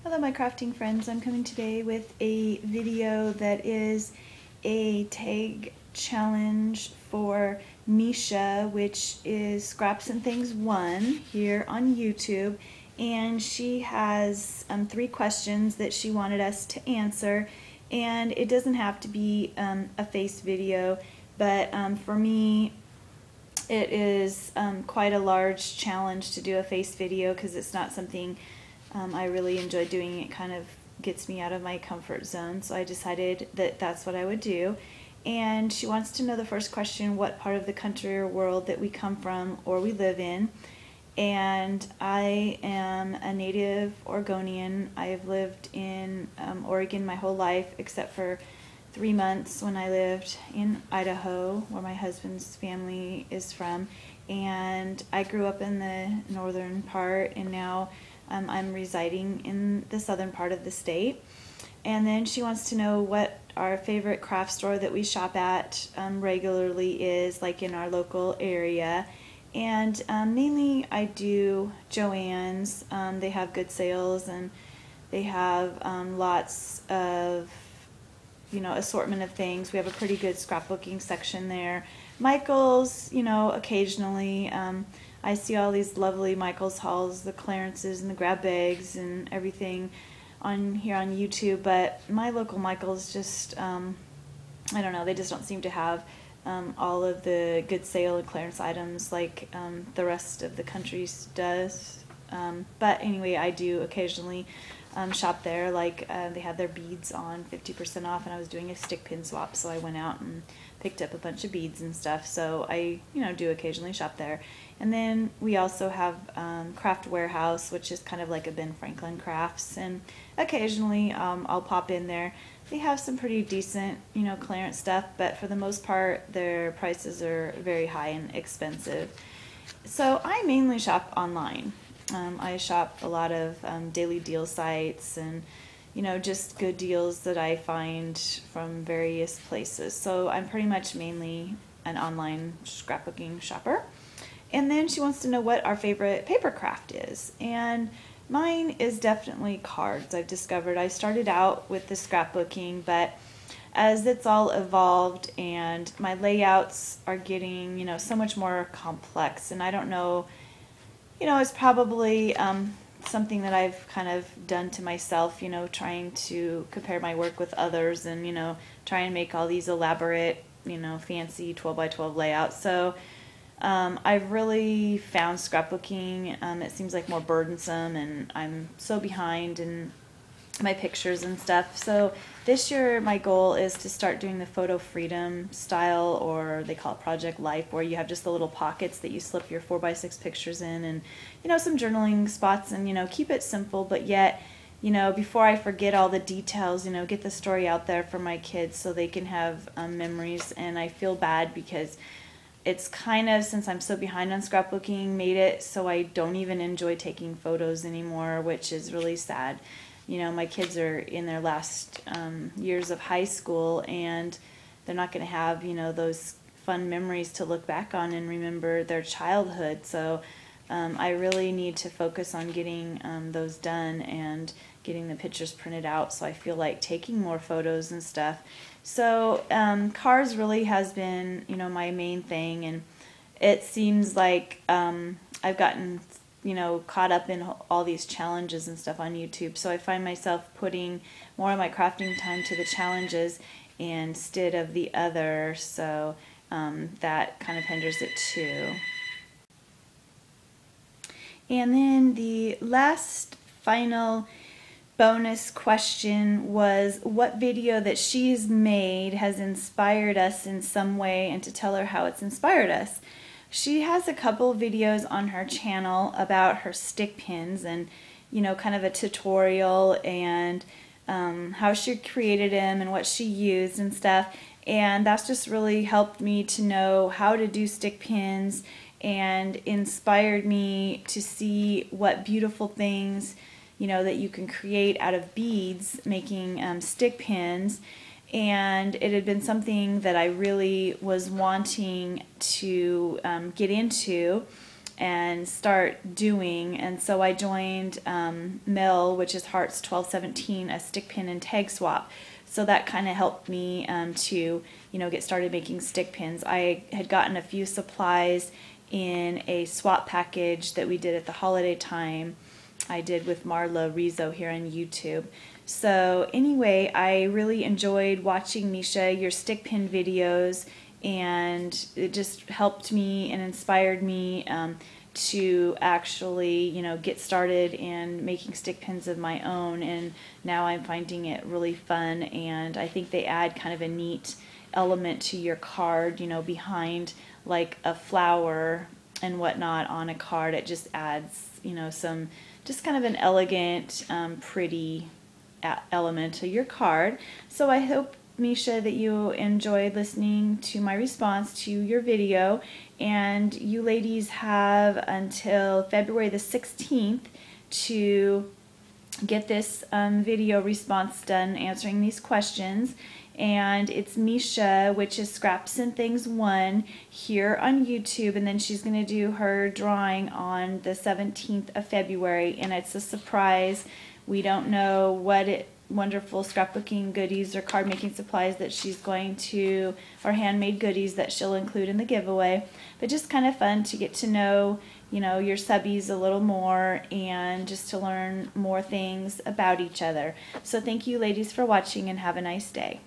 Hello my crafting friends, I'm coming today with a video that is a tag challenge for Misha, which is Scrapsandthings1 here on YouTube, and she has 3 questions that she wanted us to answer, and it doesn't have to be a face video, but for me it is quite a large challenge to do a face video because it's not something I really enjoy doing. It kind of gets me out of my comfort zone, so I decided that that's what I would do. And she wants to know the first question, what part of the country or world that we come from or we live in. And I am a native Oregonian. I've lived in Oregon my whole life except for 3 months when I lived in Idaho, where my husband's family is from. And I grew up in the northern part, and now I'm residing in the southern part of the state. And then she wants to know what our favorite craft store that we shop at regularly is, like in our local area. And mainly I do Joann's. They have good sales, and they have lots of assortment of things. We have a pretty good scrapbooking section there. Michael's, occasionally. I see all these lovely Michael's hauls, the clearances and the grab bags and everything on here on YouTube, but my local Michael's just, I don't know, they just don't seem to have all of the good sale and clearance items like the rest of the country does. But anyway, I do occasionally shop there. Like they had their beads on 50% off, and I was doing a stick pin swap, so I went out and picked up a bunch of beads and stuff. So I do occasionally shop there. And then we also have Craft Warehouse, which is kind of like a Ben Franklin Crafts, and occasionally I'll pop in there. They have some pretty decent clearance stuff, but for the most part their prices are very high and expensive. So I mainly shop online. I shop a lot of daily deal sites and just good deals that I find from various places. So I'm pretty much mainly an online scrapbooking shopper. And then she wants to know what our favorite paper craft is, and mine is definitely cards. I've discovered I started out with the scrapbooking, but as it's all evolved and my layouts are getting so much more complex, and I don't know, it's probably something that I've kind of done to myself, trying to compare my work with others and try and make all these elaborate fancy 12 by 12 layouts. So I've really found scrapbooking, it seems like more burdensome, and I'm so behind in my pictures and stuff. So this year my goal is to start doing the photo freedom style, or they call it Project Life, where you have just the little pockets that you slip your 4x6 pictures in, and some journaling spots, and keep it simple, but yet before I forget all the details, get the story out there for my kids so they can have memories. And I feel bad because it's kind of, since I'm so behind on scrapbooking, made it so I don't even enjoy taking photos anymore, which is really sad. My kids are in their last years of high school, and they're not going to have, those fun memories to look back on and remember their childhood. So I really need to focus on getting those done and getting the pictures printed out, so I feel like taking more photos and stuff. So cards really has been my main thing, and it seems like I've gotten caught up in all these challenges and stuff on YouTube, so I find myself putting more of my crafting time to the challenges instead of the other, so that kind of hinders it too. And then the last final bonus question was what video that she's made has inspired us in some way, and to tell her how it's inspired us. She has a couple videos on her channel about her stick pins, and kind of a tutorial, and how she created them and what she used and stuff, and that's just really helped me to know how to do stick pins and inspired me to see what beautiful things that you can create out of beads making stick pins. And it had been something that I really was wanting to get into, and start doing. And so I joined Mill, which is Hearts 1217, a stick pin and tag swap. So that kind of helped me to get started making stick pins. I had gotten a few supplies in a swap package that we did at the holiday time. I did with Marla Rizzo here on YouTube. So anyway, I really enjoyed watching, Misha, your stick pin videos, and it just helped me and inspired me to actually get started in making stick pins of my own. And now I'm finding it really fun, and I think they add kind of a neat element to your card, behind like a flower and whatnot on a card. It just adds some just kind of an elegant, pretty element to your card. So I hope, Misha, that you enjoyed listening to my response to your video, and you ladies have until February the 16th to get this video response done answering these questions. And it's Misha, which is Scrapsandthings1 here on YouTube, and then she's going to do her drawing on the 17th of February, and it's a surprise. We don't know what wonderful scrapbooking goodies or card making supplies that she's going to, or handmade goodies that she'll include in the giveaway, but just kind of fun to get to know your subbies a little more, and just to learn more things about each other. So thank you ladies for watching, and have a nice day.